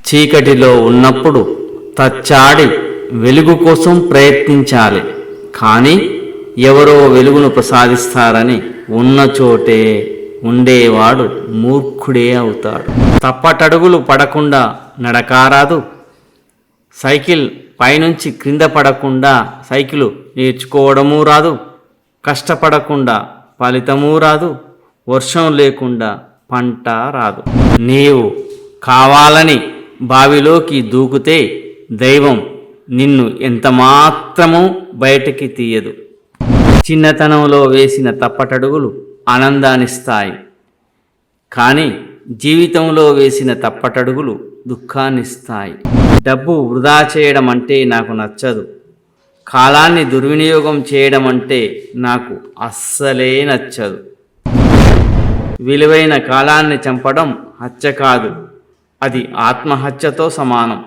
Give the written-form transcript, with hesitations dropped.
చీకటిలో ఉన్నప్పుడు తచ్చాడి వెలుగు కోసం ప్రయత్నించాలి. కానీ ఎవరో వెలుగును ప్రసాదిస్తారని ఉన్న చోటే ఉండేవాడు మూర్ఖుడే అవుతాడు. తప్పటడుగులు పడకుండా నడకారాదు. సైకిల్ పైనుంచి క్రింద పడకుండా సైకిలు నేర్చుకోవడమూ రాదు. కష్టపడకుండా ఫలితమూ రాదు. వర్షం లేకుండా పంట రాదు. నీవు కావాలని బావిలోకి దూకితే దైవం నిన్ను ఎంతమాత్రమూ బయటికి తీయదు. చిన్నతనంలో వేసిన తప్పటడుగులు ఆనందాన్నిస్తాయి. కానీ జీవితంలో వేసిన తప్పటడుగులు దుఃఖాన్నిస్తాయి. డబ్బు వృధా చేయడం అంటే నాకు నచ్చదు. కాలాన్ని దుర్వినియోగం చేయడం అంటే నాకు అస్సలే నచ్చదు. విలువైన కాలాన్ని చంపడం హత్య కాదు, అది ఆత్మహత్యతో సమానం.